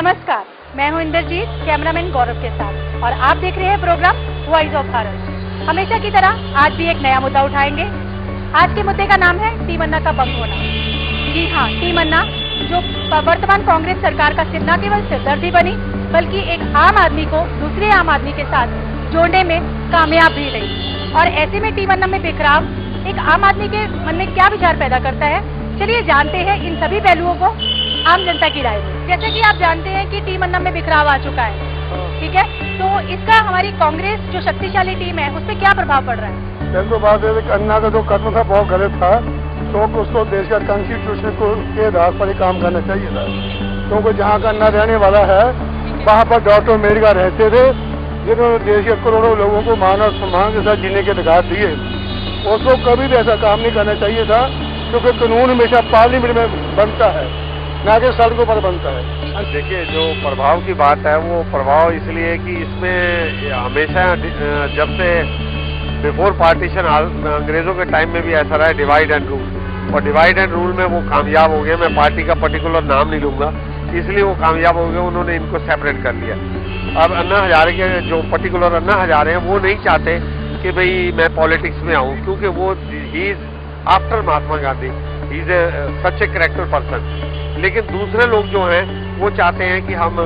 नमस्कार, मैं हूं इंद्रजीत, कैमरामैन गौरव के साथ और आप देख रहे हैं प्रोग्राम वॉइस ऑफ भारत। हमेशा की तरह आज भी एक नया मुद्दा उठाएंगे। आज के मुद्दे का नाम है टीम अन्ना का बंग होना। जी हाँ, टीम अन्ना जो वर्तमान कांग्रेस सरकार का न केवल सिरदर्द बनी बल्कि एक आम आदमी को दूसरे आम आदमी के साथ जोड़ने में कामयाब भी रही। और ऐसे में टीम अन्ना में बिखराव एक आम आदमी के मन में क्या विचार पैदा करता है, चलिए जानते हैं इन सभी पहलुओं को आम जनता की राय में। जैसे कि आप जानते हैं कि टीम अन्ना में बिखराव आ चुका है, ठीक है, तो इसका हमारी कांग्रेस जो शक्तिशाली टीम है उस पर क्या प्रभाव पड़ रहा है? पहले तो बात है कि अन्ना का जो कदम था बहुत गलत था, तो उसको देश का कॉन्स्टिट्यूशन के आधार पर ही काम करना चाहिए था, क्योंकि जहाँ का अन्ना रहने वाला है वहाँ पर डॉक्टर अम्बेडकर रहते थे, जिन्होंने देश के करोड़ों लोगों को मान और सम्मान के साथ जीने के अधिकार दिए। उसको कभी भी ऐसा काम नहीं करना चाहिए था, क्योंकि कानून हमेशा पार्लियामेंट में बनता है, ना कि सड़कों पर बनता है। देखिए, जो प्रभाव की बात है वो प्रभाव इसलिए कि इसमें हमेशा जब से बिफोर पार्टीशन अंग्रेजों के टाइम में भी ऐसा रहा है डिवाइड एंड रूल, और डिवाइड एंड रूल में वो कामयाब हो गए। मैं पार्टी का पर्टिकुलर नाम नहीं लूंगा, इसलिए वो कामयाब हो गए, उन्होंने इनको सेपरेट कर लिया। अब अन्ना हजारे के जो पर्टिकुलर अन्ना हजारे हैं वो नहीं चाहते कि भाई मैं पॉलिटिक्स में आऊं, क्योंकि वो he is after Mahatma Gandhi, he is such a character person. लेकिन दूसरे लोग जो हैं वो चाहते हैं कि हम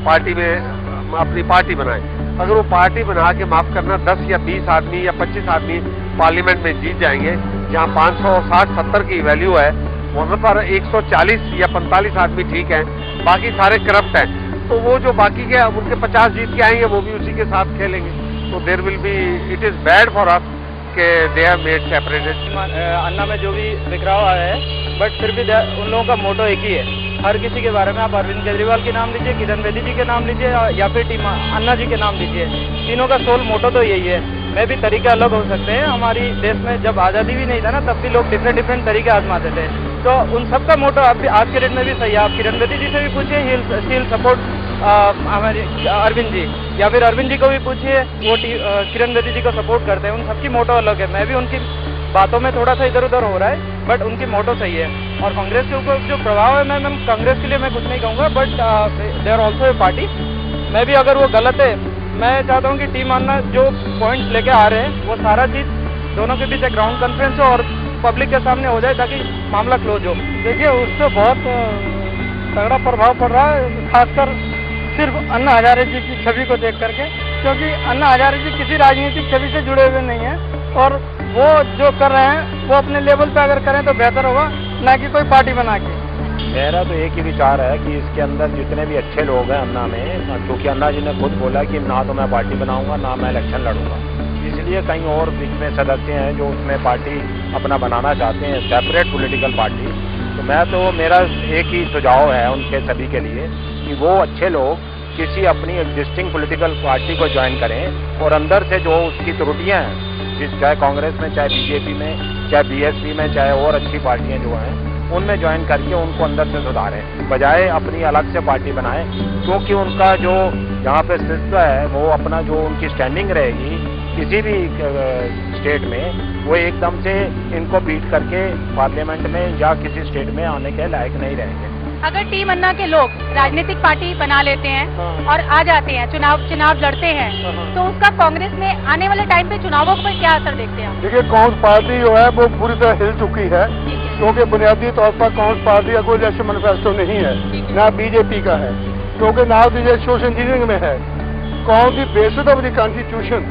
पार्टी में अपनी पार्टी बनाएं। अगर वो पार्टी बना के माफ करना 10 या 20 आदमी या 25 आदमी पार्लियामेंट में जीत जाएंगे, जहां 560-70 की वैल्यू है, वहां पर 140 या 45 आदमी ठीक है, बाकी सारे करप्ट हैं। तो वो जो बाकी के उनके 50 जीत के आएंगे वो भी उसी के साथ खेलेंगे। तो there will be, it is bad for us के they have made separated. Anna में जो भी बिखराव आया है, बट फिर भी उन लोगों का मोटो एक ही है। हर किसी के बारे में आप अरविंद केजरीवाल के नाम लीजिए, किरण बेदी जी के नाम लीजिए या फिर टीम अन्ना जी के नाम लीजिए, तीनों का सोल मोटो तो यही है। मैं भी तरीके अलग हो सकते हैं, हमारी देश में जब आज़ादी भी नहीं था ना तब भी लोग डिफरेंट तरीके आजमाते थे, तो उन सबका मोटो अब आज के डेट में भी सही है। आप किरण बेदी जी से भी पूछिए, ही विल सपोर्ट हमारे अरविंद जी, या फिर अरविंद जी को भी पूछिए, वो किरण बेदी जी को सपोर्ट करते हैं। उन सबकी मोटो अलग है। मैं भी उनकी बातों में थोड़ा सा इधर उधर हो रहा है, बट उनकी मोटो सही है। और कांग्रेस के ऊपर जो प्रभाव है, मैं कांग्रेस के लिए मैं कुछ नहीं कहूँगा, but they are also a party. मैं भी अगर वो गलत है, मैं चाहता हूँ कि टीम अन्ना जो पॉइंट्स लेके आ रहे हैं वो सारा चीज़ दोनों के बीच एक ग्राउंड कॉन्फ्रेंस हो और पब्लिक के सामने हो जाए ताकि मामला क्लोज हो। देखिए, उससे बहुत तगड़ा प्रभाव पड़ रहा है, खासकर सिर्फ अन्ना हजारे जी की छवि को देख करके, क्योंकि अन्ना हजारे जी किसी राजनीतिक छवि से जुड़े हुए नहीं हैं और वो जो कर रहे हैं वो अपने लेवल पे अगर करें तो बेहतर होगा, ना कि कोई पार्टी बना के। मेरा तो एक ही विचार है कि इसके अंदर जितने भी अच्छे लोग हैं अन्ना में, क्योंकि अन्ना जी ने खुद बोला कि ना तो मैं पार्टी बनाऊंगा ना मैं इलेक्शन लड़ूंगा, इसलिए कहीं और बीच में सदस्य हैं जो उसमें पार्टी अपना बनाना चाहते हैं, सेपरेट पॉलिटिकल पार्टी। तो मेरा एक ही सुझाव है उनके सभी के लिए कि वो अच्छे लोग किसी अपनी एग्जिस्टिंग पॉलिटिकल पार्टी को ज्वाइन करें और अंदर से जो उसकी त्रुटियां हैं, चाहे कांग्रेस में, चाहे बीजेपी में, चाहे बीएसपी में, चाहे और अच्छी पार्टियां जो हैं उनमें ज्वाइन करके उनको अंदर से सुधारें, बजाय अपनी अलग से पार्टी बनाएं। क्योंकि उनका जो यहाँ पे अस्तित्व है वो अपना जो उनकी स्टैंडिंग रहेगी किसी भी स्टेट में, वो एकदम से इनको बीट करके पार्लियामेंट में या किसी स्टेट में आने के लायक नहीं रहेंगे। अगर टीम अन्ना के लोग राजनीतिक पार्टी बना लेते हैं और आ जाते हैं, चुनाव लड़ते हैं, तो उसका कांग्रेस में आने वाले टाइम पे चुनावों पर क्या असर देखते हैं? देखिए, कांग्रेस पार्टी जो है वो पूरी तरह हिल चुकी है, क्योंकि बुनियादी तौर पर कांग्रेस पार्टी का कोई इलेक्शन मैनिफेस्टो नहीं है, ना बीजेपी का है, क्योंकि ना सोशल इंजीनियरिंग में है। कांग्रेस की बेसिस ऑफ द कॉन्स्टिट्यूशन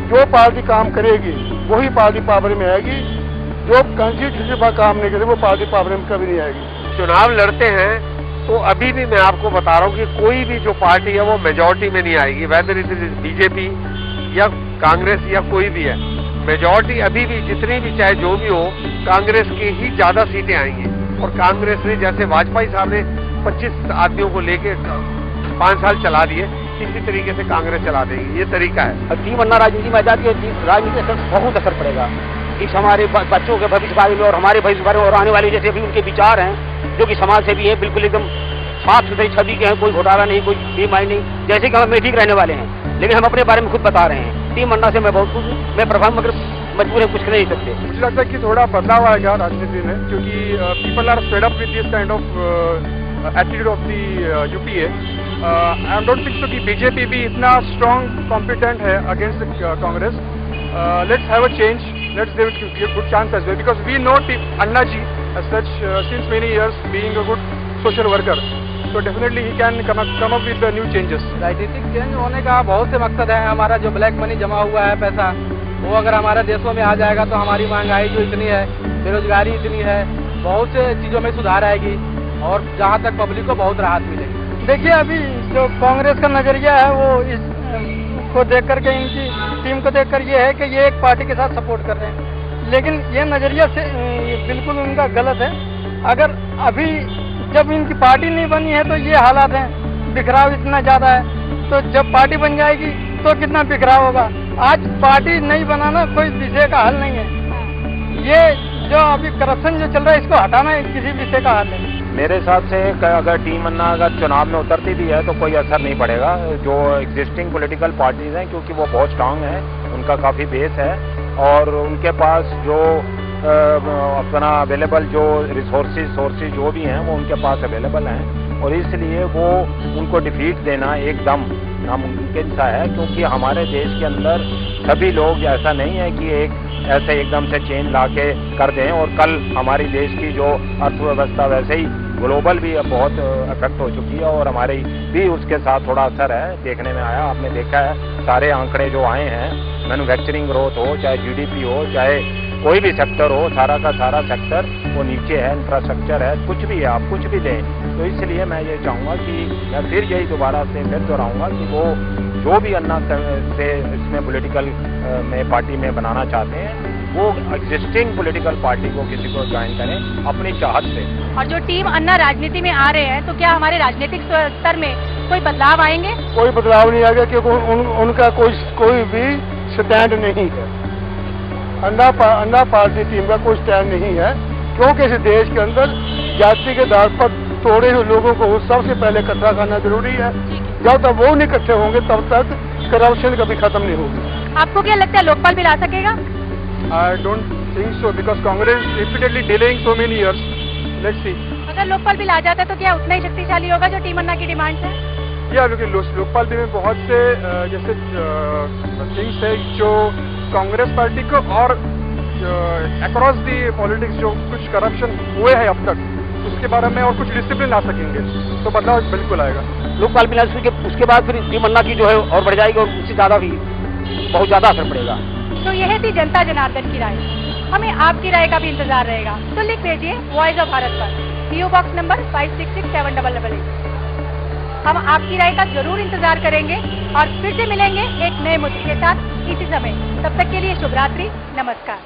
जो पार्टी काम करेगी वही पार्टी पावर में आएगी, जो कॉन्स्टिट्यूशन पर काम नहीं करेगी वो पार्टी पावर में कभी नहीं आएगी। चुनाव लड़ते हैं तो अभी भी मैं आपको बता रहा हूँ कि कोई भी जो पार्टी है वो मेजॉरिटी में नहीं आएगी, वेदर इट इज बीजेपी या कांग्रेस या कोई भी है। मेजॉरिटी अभी भी जितनी भी चाहे जो भी हो, कांग्रेस की ही ज्यादा सीटें आएंगी। और कांग्रेस ने जैसे वाजपेयी साहब ने 25 आदमियों को लेके 5 साल चला दिए, इसी तरीके से कांग्रेस चला देगी, ये तरीका है। टीम अन्ना राजनीति में आ जाती है, राजनीति से बहुत असर पड़ेगा इस हमारे बच्चों के भविष्य बारे में और हमारे भविष्य बारे में, और आने वाले जैसे भी उनके विचार हैं जो कि समाज से भी है, बिल्कुल एकदम साफ सुथरी छवि के हैं, कोई घोटाला नहीं, कोई बेईमानी नहीं, जैसे कि हम ठीक रहने वाले हैं, लेकिन हम अपने बारे में खुद बता रहे हैं। टीम अन्ना से मैं बहुत खुश हूँ, मैं प्रभाव मगर मजबूर है, कुछ नहीं सकते। मुझे लगता है कि थोड़ा बदलाव आएगा राजनीति में, क्योंकि people are fed up with this kind of attitude of the UPA. I don't think so कि बीजेपी भी इतना स्ट्रॉन्ग कॉम्पिटेंट है against Congress. Let's have a change. Let's give it a good chance as well, because we know Anna ji as such since many years, being a good social worker. So definitely he can come up with the new changes. राजनीतिक change होने का बहुत से मकसद है. हमारा जो black money जमा हुआ है पैसा, वो अगर हमारे देशों में आ जाएगा तो हमारी महंगाई जो इतनी है, बेरोजगारी इतनी है, बहुत से चीज़ों में सुधार आएगी और जहाँ तक पब्लिक को बहुत राहत मिलेगी. देखिए, अभी जो कांग्रेस का नजरिया है वो इस को देख करके, इनकी टीम को देखकर ये है कि ये एक पार्टी के साथ सपोर्ट कर रहे हैं, लेकिन ये नजरिया से बिल्कुल उनका गलत है. अगर अभी जब इनकी पार्टी नहीं बनी है तो ये हालात हैं, बिखराव इतना ज़्यादा है, तो जब पार्टी बन जाएगी तो कितना बिखराव होगा. आज पार्टी नहीं बनाना कोई विषय का हल नहीं है. ये जो अभी करप्शन जो चल रहा है, इसको हटाना किसी विषय का हल है. मेरे हिसाब से अगर टीम अन्ना अगर चुनाव में उतरती भी है तो कोई असर नहीं पड़ेगा. जो एग्जिस्टिंग पॉलिटिकल पार्टीज हैं, क्योंकि वो बहुत स्ट्रांग हैं, उनका काफ़ी बेस है और उनके पास जो अपना अवेलेबल जो सोर्सेज जो भी हैं वो उनके पास अवेलेबल हैं, और इसलिए वो उनको डिफीट देना एकदम नामुमकिन सा है. क्योंकि हमारे देश के अंदर सभी लोग, ऐसा नहीं है कि ऐसे एकदम से चेंज लाके कर दें और कल हमारी देश की जो अर्थव्यवस्था वैसे ही ग्लोबल भी बहुत अफेक्ट हो चुकी है और हमारे भी उसके साथ थोड़ा असर है, देखने में आया. आपने देखा है सारे आंकड़े जो आए हैं, मैन्युफैक्चरिंग ग्रोथ हो, चाहे GDP हो, चाहे कोई भी सेक्टर हो, सारा का सारा सेक्टर वो नीचे है. इंफ्रास्ट्रक्चर है, कुछ भी है, आप कुछ भी दें. तो इसलिए मैं ये चाहूँगा कि मैं फिर यही दोबारा से फिर दोहराऊँगा कि वो जो भी अन्ना से इसमें पॉलिटिकल में पार्टी में बनाना चाहते हैं, वो एग्जिस्टिंग पॉलिटिकल पार्टी को किसी को ज्वाइन करें अपनी चाहत से. और जो टीम अन्ना राजनीति में आ रहे हैं, तो क्या हमारे राजनीतिक स्तर में कोई बदलाव आएंगे? कोई बदलाव नहीं आएगा, क्योंकि उनका कोई भी स्टैंड नहीं है. अन्ना पार्टी टीम का कोई स्टैंड नहीं है, क्योंकि इस देश के अंदर जाति के आधार पर तोड़े हुए लोगों को सबसे पहले इकट्ठा करना जरूरी है. जब तक वो नहीं इकट्ठे होंगे तब तक करप्शन कभी खत्म नहीं होगी. आपको क्या लगता है लोकपाल बिल आ सकेगा? I don't think so, because Congress repeatedly delaying so many years. Let's see. अगर लोकपाल बिल आ जाता है तो क्या उतना ही शक्तिशाली होगा जो टीम अन्ना की डिमांड है? या क्योंकि लोकपाल बिल में बहुत से जैसे थिंग्स है जो कांग्रेस पार्टी को और अक्रॉस दी पॉलिटिक्स जो कुछ करप्शन हुए हैं अब तक, उसके बारे में और कुछ डिसिप्लिन ला सकेंगे, तो बदलाव बिल्कुल आएगा. लोकपाल बिल उसके बाद फिर टीम अन्ना की जो है और बढ़ जाएगी और उससे ज़्यादा भी बहुत ज़्यादा असर पड़ेगा. तो यह थी जनता जनार्दन की राय. हमें आपकी राय का भी इंतजार रहेगा, तो लिख भेजिए वॉइस ऑफ भारत पर, PO बॉक्स नंबर 566788. हम आपकी राय का जरूर इंतजार करेंगे और फिर से मिलेंगे एक नए मुद्दे के साथ इसी समय. तब तक के लिए शुभ रात्रि, नमस्कार.